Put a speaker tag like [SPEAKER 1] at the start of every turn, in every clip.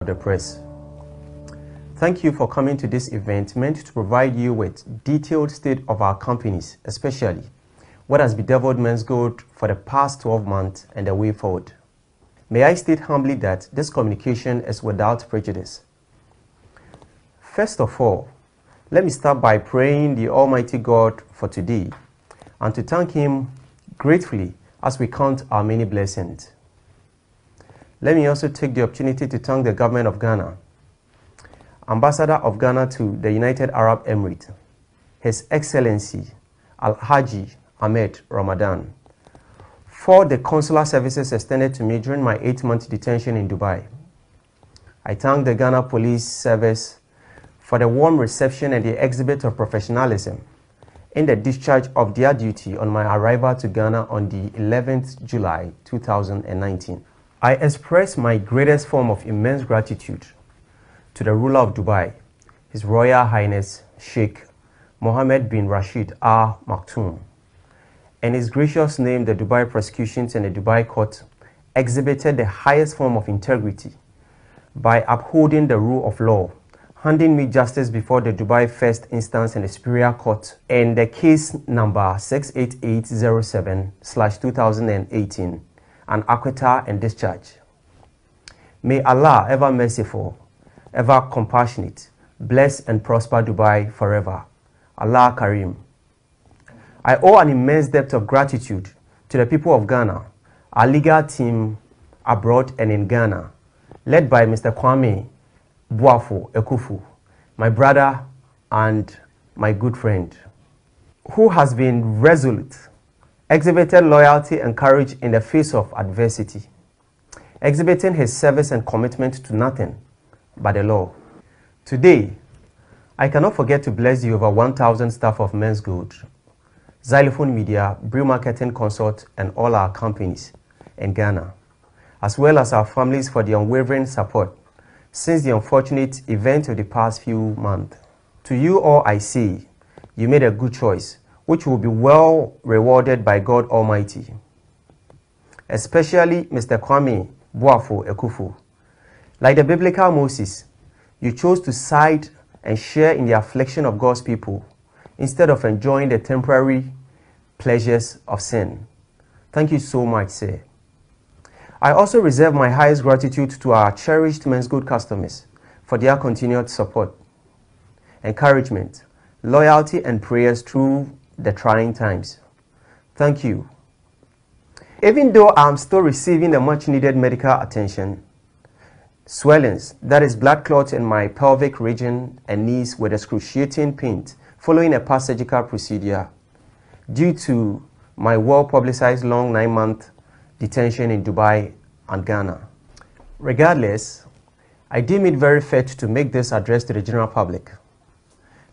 [SPEAKER 1] the press. Thank you for coming to this event meant to provide you with detailed state of our companies, especially what has bedeviled MenzGold for the past 12 months and the way forward. May I state humbly that this communication is without prejudice. First of all, let me start by praying the Almighty God for today and to thank Him gratefully as we count our many blessings. Let me also take the opportunity to thank the government of Ghana, Ambassador of Ghana to the United Arab Emirates, His Excellency Al-Haji Ahmed Ramadan, for the consular services extended to me during my 8-month detention in Dubai. I thank the Ghana Police Service for the warm reception and the exhibit of professionalism in the discharge of their duty on my arrival to Ghana on the 11th July 2019. I express my greatest form of immense gratitude to the ruler of Dubai, His Royal Highness Sheikh Mohammed bin Rashid Al Maktoum. In his gracious name, the Dubai prosecutions and the Dubai court exhibited the highest form of integrity by upholding the rule of law, handing me justice before the Dubai First Instance and the Superior Court in the case number 68807/2018, an acquittal and discharge. May Allah, ever merciful, ever compassionate, bless and prosper Dubai forever. Allah Karim. I owe an immense debt of gratitude to the people of Ghana, our legal team abroad and in Ghana, led by Mr. Kwame Boafo Ekufu, my brother and my good friend, who has been resolute, exhibited loyalty and courage in the face of adversity, exhibiting his service and commitment to nothing but the law. Today, I cannot forget to bless the over 1,000 staff of MenzGold, Zylofon Media, Brew Marketing Consult, and all our companies in Ghana, as well as our families for the unwavering support since the unfortunate event of the past few months. To you all I say, you made a good choice, which will be well rewarded by God Almighty. Especially Mr. Kwame Boafo Ekufu. Like the biblical Moses, you chose to side and share in the affliction of God's people instead of enjoying the temporary pleasures of sin. Thank you so much, sir. I also reserve my highest gratitude to our cherished MenzGold customers for their continued support, encouragement, loyalty, and prayers through the trying times. Thank you. Even though I'm still receiving the much-needed medical attention, swellings, that is blood clots in my pelvic region and knees with excruciating pain following a past surgical procedure due to my well-publicized long 9-month detention in Dubai and Ghana. Regardless, I deem it very fit to make this address to the general public,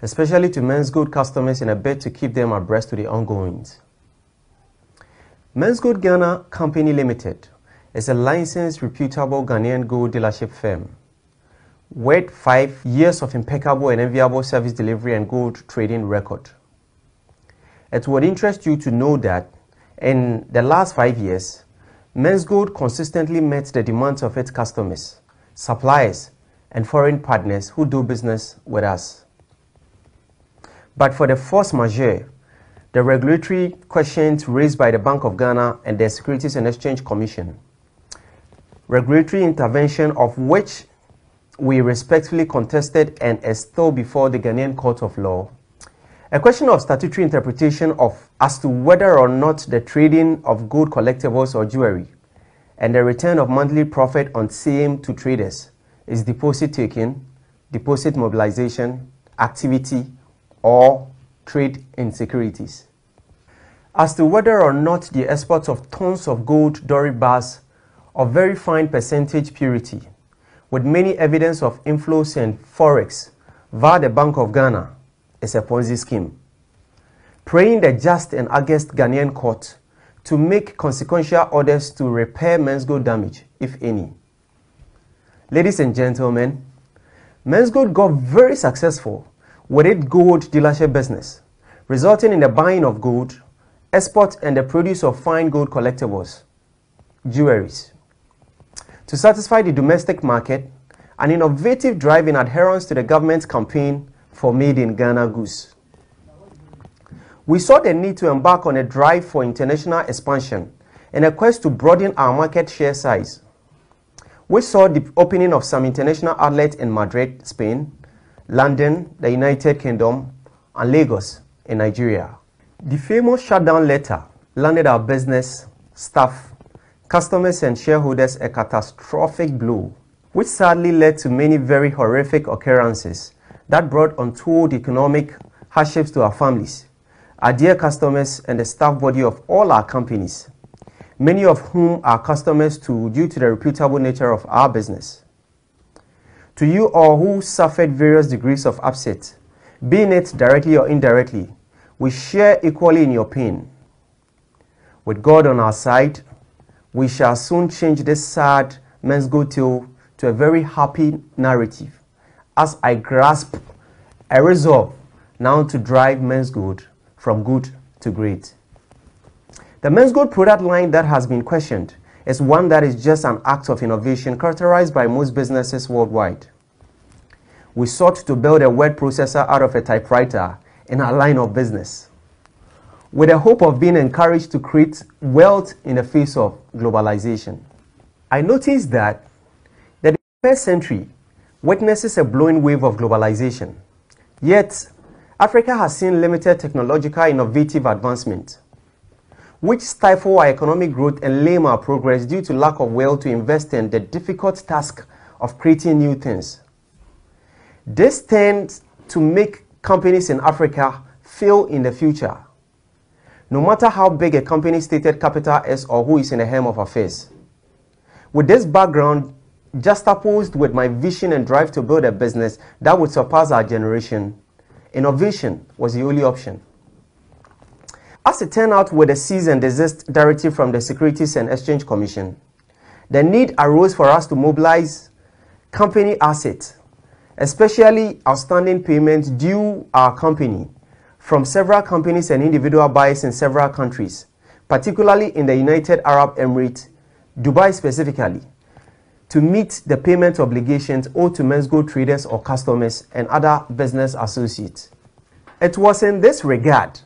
[SPEAKER 1] especially to MenzGold customers in a bid to keep them abreast to the ongoings. MenzGold Ghana Company Limited is a licensed, reputable Ghanaian gold dealership firm with 5 years of impeccable and enviable service delivery and gold trading record. It would interest you to know that in the last 5 years, MenzGold consistently met the demands of its customers, suppliers, and foreign partners who do business with us. But for the force majeure, the regulatory questions raised by the Bank of Ghana and the Securities and Exchange Commission, regulatory intervention of which we respectfully contested and is still before the Ghanaian Court of Law, a question of statutory interpretation as to whether or not the trading of gold collectibles or jewelry and the return of monthly profit on same to traders is deposit taking, deposit mobilization, activity, or trade in securities. As to whether or not the export of tons of gold Dory bars of very fine percentage purity, with many evidence of inflows in forex via the Bank of Ghana, is a Ponzi scheme. Praying the just and august Ghanaian court to make consequential orders to repair MenzGold damage, if any. Ladies and gentlemen, MenzGold got very successful with its gold dealership business, resulting in the buying of gold, export, and the produce of fine gold collectibles, jewelries. To satisfy the domestic market an innovative drive in adherence to the government's campaign for Made in Ghana goods. We saw the need to embark on a drive for international expansion in a quest to broaden our market share size. We saw the opening of some international outlets in Madrid, Spain, London, the United Kingdom, and Lagos in Nigeria. The famous shutdown letter landed our business, staff, customers, and shareholders a catastrophic blow, which sadly led to many very horrific occurrences that brought untold economic hardships to our families, our dear customers, and the staff body of all our companies, many of whom are customers too due to the reputable nature of our business. To you all who suffered various degrees of upset, be it directly or indirectly, we share equally in your pain. With God on our side, we shall soon change this sad MenzGold tale to a very happy narrative, as I grasp a resolve now to drive MenzGold from good to great. The MenzGold product line that has been questioned is one that is just an act of innovation characterized by most businesses worldwide. We sought to build a word processor out of a typewriter in our line of business, with the hope of being encouraged to create wealth in the face of globalization. I noticed that the 21st century witnesses a blowing wave of globalization, yet Africa has seen limited technological innovative advancement, which stifle our economic growth and lame our progress due to lack of will to invest in the difficult task of creating new things. This tends to make companies in Africa fail in the future, no matter how big a company's stated capital is or who is in the helm of affairs. With this background juxtaposed with my vision and drive to build a business that would surpass our generation, innovation was the only option. As it turned out, with the cease and desist directive from the Securities and Exchange Commission, the need arose for us to mobilize company assets, especially outstanding payments due our company from several companies and individual buyers in several countries, particularly in the United Arab Emirates, Dubai specifically, to meet the payment obligations owed to MenzGold traders or customers and other business associates. It was in this regard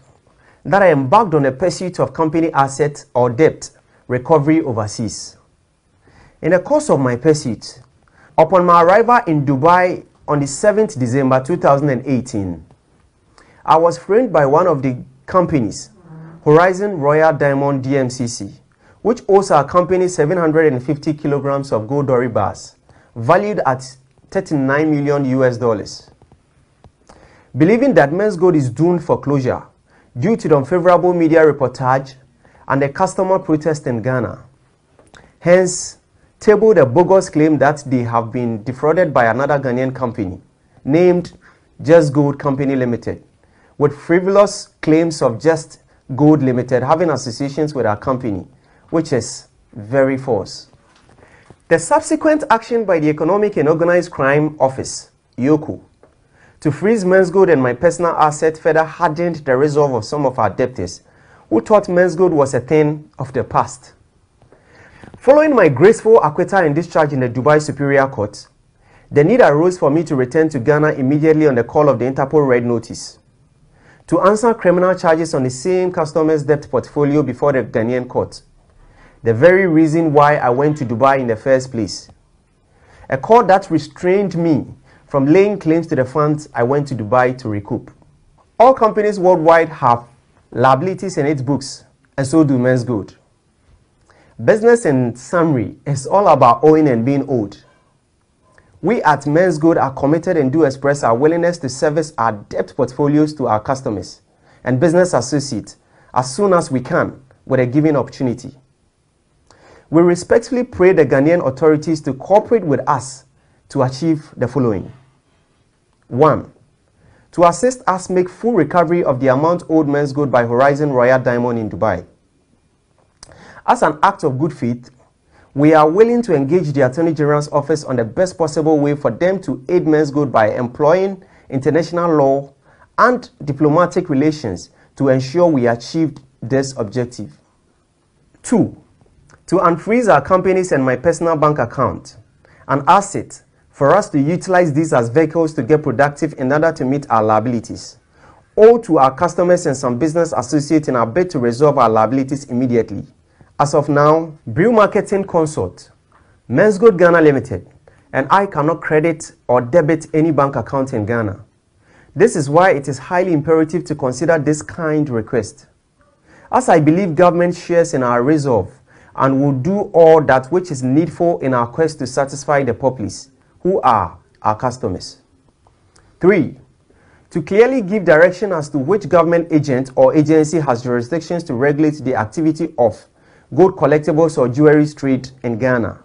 [SPEAKER 1] that I embarked on a pursuit of company asset or debt recovery overseas. In the course of my pursuit, upon my arrival in Dubai on the 7th December 2018, I was framed by one of the companies, Horizon Royal Diamond DMCC, which owes our company 750 kilograms of gold dory bars, valued at $39 million. Believing that MenzGold is doomed for closure due to the unfavorable media reportage and the customer protest in Ghana, hence tabled a bogus claim that they have been defrauded by another Ghanaian company named Just Gold Company Limited, with frivolous claims of Just Gold Limited having associations with our company, which is very false. The subsequent action by the Economic and Organized Crime Office, EOCO, to freeze MenzGold and my personal asset further hardened the resolve of some of our debtors who thought MenzGold was a thing of the past. Following my graceful acquittal and discharge in the Dubai Superior Court, the need arose for me to return to Ghana immediately on the call of the Interpol Red Notice to answer criminal charges on the same customer's debt portfolio before the Ghanaian court, the very reason why I went to Dubai in the first place. A court that restrained me from laying claims to the funds I went to Dubai to recoup. All companies worldwide have liabilities in its books, and so do MenzGold. Business in summary is all about owing and being owed. We at MenzGold are committed and do express our willingness to service our debt portfolios to our customers and business associates as soon as we can with a given opportunity. We respectfully pray the Ghanaian authorities to cooperate with us to achieve the following. 1. To assist us make full recovery of the amount owed MenzGold by Horizon Royal Diamond in Dubai. As an act of good faith, we are willing to engage the Attorney General's office on the best possible way for them to aid MenzGold by employing international law and diplomatic relations to ensure we achieved this objective. 2. To unfreeze our companies and my personal bank account, an asset for us to utilize these as vehicles to get productive in order to meet our liabilities, or to our customers and some business associates in our bid to resolve our liabilities immediately. As of now, Brew Marketing Consult, MenzGold Ghana Limited, and I cannot credit or debit any bank account in Ghana. This is why it is highly imperative to consider this kind request, as I believe government shares in our resolve and will do all that which is needful in our quest to satisfy the populace, who are our customers. 3. To clearly give direction as to which government agent or agency has jurisdictions to regulate the activity of gold collectibles or jewelry trade in Ghana,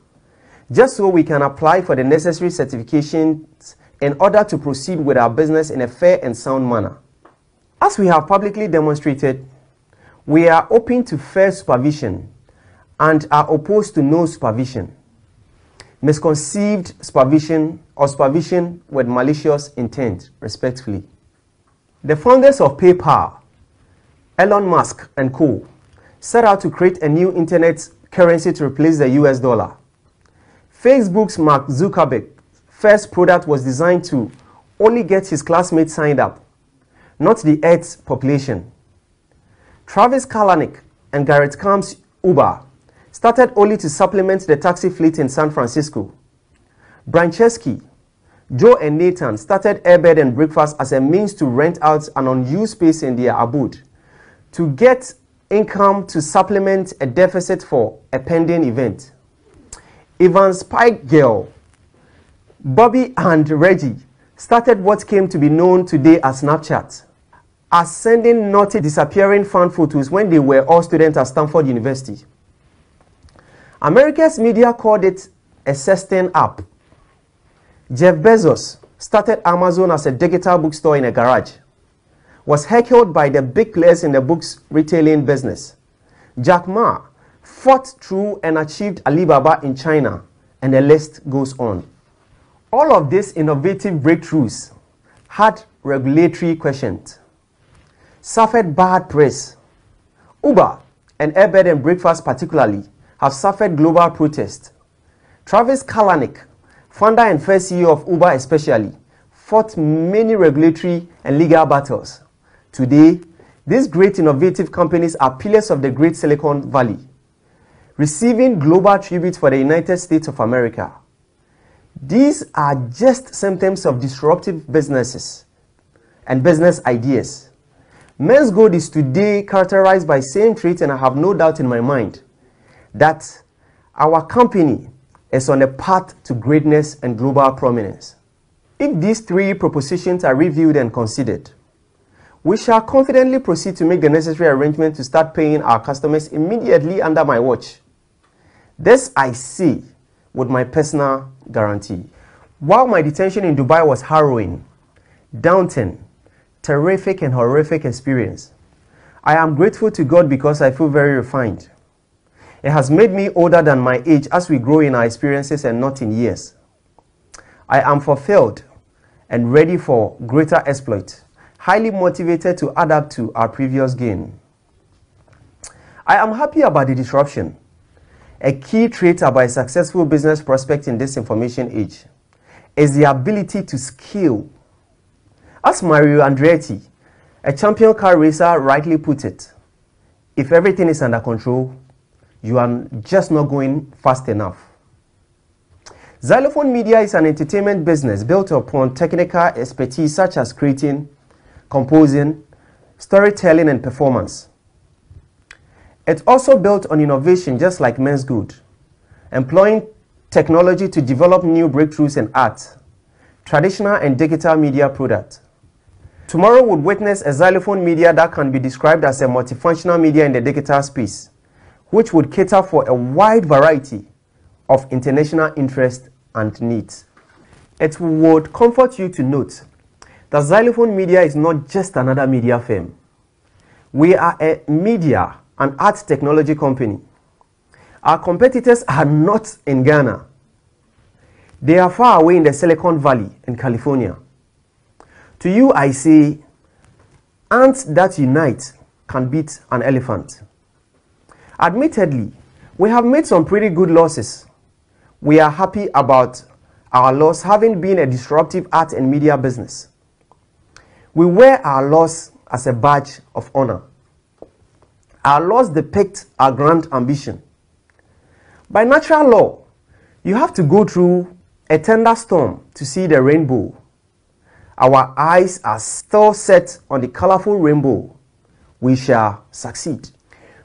[SPEAKER 1] just so we can apply for the necessary certifications in order to proceed with our business in a fair and sound manner. As we have publicly demonstrated, we are open to fair supervision and are opposed to no supervision, misconceived supervision, or supervision with malicious intent, respectfully. The founders of PayPal, Elon Musk and co., set out to create a new internet currency to replace the US dollar. Facebook's Mark Zuckerberg's first product was designed to only get his classmates signed up, not the Earth's population. Travis Kalanick and Garrett Camp's Uber started only to supplement the taxi fleet in San Francisco. Brancheski, Joe and Nathan started Airbed and Breakfast as a means to rent out an unused space in their abode to get income to supplement a deficit for a pending event. Evan Spike Girl, Bobby and Reggie started what came to be known today as Snapchat, as sending naughty disappearing fan photos when they were all students at Stanford University. America's media called it a sexting app. Jeff Bezos started Amazon as a digital bookstore in a garage, was heckled by the big players in the books retailing business. Jack Ma fought through and achieved Alibaba in China, and the list goes on. All of these innovative breakthroughs had regulatory questions, suffered bad press. Uber and Airbed and Breakfast particularly have suffered global protest. Travis Kalanick, founder and first CEO of Uber especially, fought many regulatory and legal battles. Today, these great innovative companies are pillars of the great Silicon Valley, receiving global tribute for the United States of America. These are just symptoms of disruptive businesses and business ideas. MenzGold is today characterized by same traits, and I have no doubt in my mind that our company is on a path to greatness and global prominence. If these 3 propositions are reviewed and considered, we shall confidently proceed to make the necessary arrangement to start paying our customers immediately under my watch. This I say with my personal guarantee. While my detention in Dubai was harrowing, daunting, terrific and horrific experience, I am grateful to God because I feel very refined. It has made me older than my age as we grow in our experiences and not in years. I am fulfilled and ready for greater exploit, highly motivated to add up to our previous gain. I am happy about the disruption. A key trait about a successful business prospect in this information age is the ability to scale. As Mario Andretti, a champion car racer, rightly put it, if everything is under control, you are just not going fast enough. Zylofon Media is an entertainment business built upon technical expertise such as creating, composing, storytelling, and performance. It's also built on innovation just like MenzGold, employing technology to develop new breakthroughs in art, traditional and digital media products. Tomorrow would witness a Zylofon Media that can be described as a multifunctional media in the digital space, which would cater for a wide variety of international interests and needs. It would comfort you to note that Zylofon Media is not just another media firm. We are a media and art technology company. Our competitors are not in Ghana. They are far away in the Silicon Valley in California. To you I say, ants that unite can beat an elephant. Admittedly, we have made some pretty good losses. We are happy about our loss having been a disruptive art and media business. We wear our loss as a badge of honor. Our loss depicts our grand ambition. By natural law, you have to go through a thunderstorm to see the rainbow. Our eyes are still set on the colorful rainbow. We shall succeed.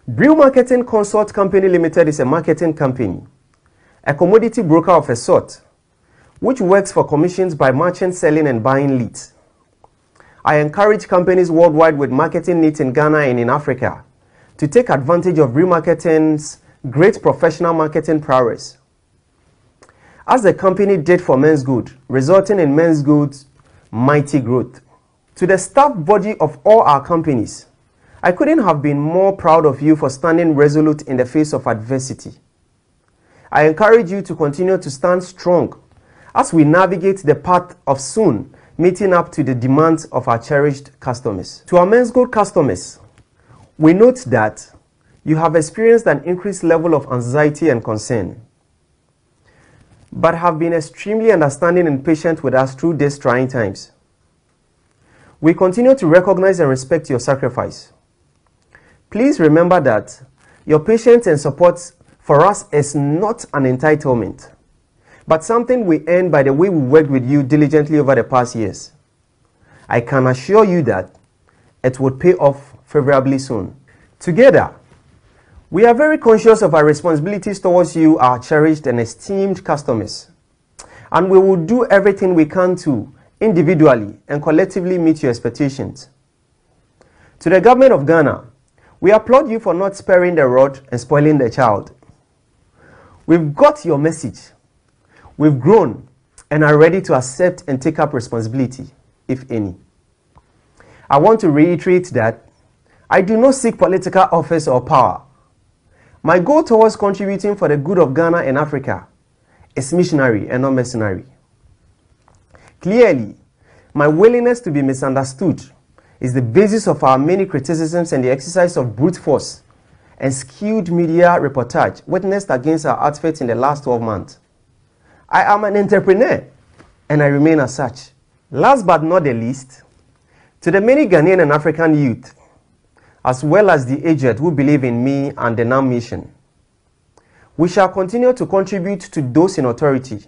[SPEAKER 1] Brew Marketing Consult Company Limited is a marketing company, a commodity broker of a sort, which works for commissions by merchant selling and buying leads. I encourage companies worldwide with marketing needs in Ghana and in Africa to take advantage of Brew Marketing's great professional marketing prowess, as the company did for MenzGold, resulting in MenzGold's mighty growth. To the staff body of all our companies, I couldn't have been more proud of you for standing resolute in the face of adversity. I encourage you to continue to stand strong as we navigate the path of soon meeting up to the demands of our cherished customers. To our MenzGold customers, we note that you have experienced an increased level of anxiety and concern, but have been extremely understanding and patient with us through these trying times. We continue to recognize and respect your sacrifice. Please remember that your patience and support for us is not an entitlement, but something we earn by the way we worked with you diligently over the past years. I can assure you that it would pay off favorably soon. Together, we are very conscious of our responsibilities towards you, our cherished and esteemed customers, and we will do everything we can to individually and collectively meet your expectations. To the government of Ghana, we applaud you for not sparing the rod and spoiling the child. We've got your message. We've grown and are ready to accept and take up responsibility, if any. I want to reiterate that I do not seek political office or power. My goal towards contributing for the good of Ghana and Africa is missionary and not mercenary. Clearly, my willingness to be misunderstood is the basis of our many criticisms and the exercise of brute force and skewed media reportage witnessed against our outfit in the last 12 months. I am an entrepreneur and I remain as such. Last but not the least, to the many Ghanaian and African youth, as well as the aged who believe in me and the NAM mission, we shall continue to contribute to those in authority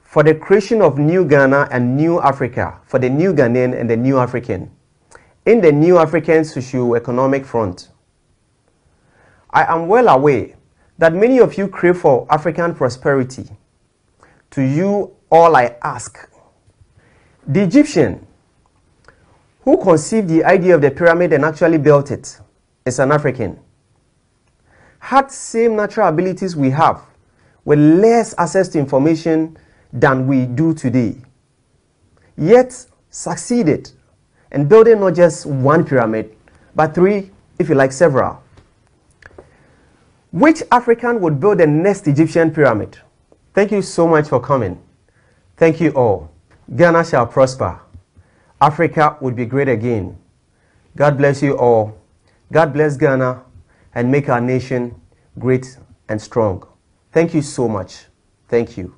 [SPEAKER 1] for the creation of new Ghana and new Africa for the new Ghanaian and the new African in the new African socio-economic front. I am well aware that many of you crave for African prosperity. To you, all I ask. The Egyptian who conceived the idea of the pyramid and actually built it is an African. Had same natural abilities we have, with less access to information than we do today, yet succeeded in building not just one pyramid, but three, if you like, several. Which African would build the next Egyptian pyramid? Thank you so much for coming. Thank you all. Ghana shall prosper. Africa would be great again. God bless you all. God bless Ghana and make our nation great and strong. Thank you so much. Thank you.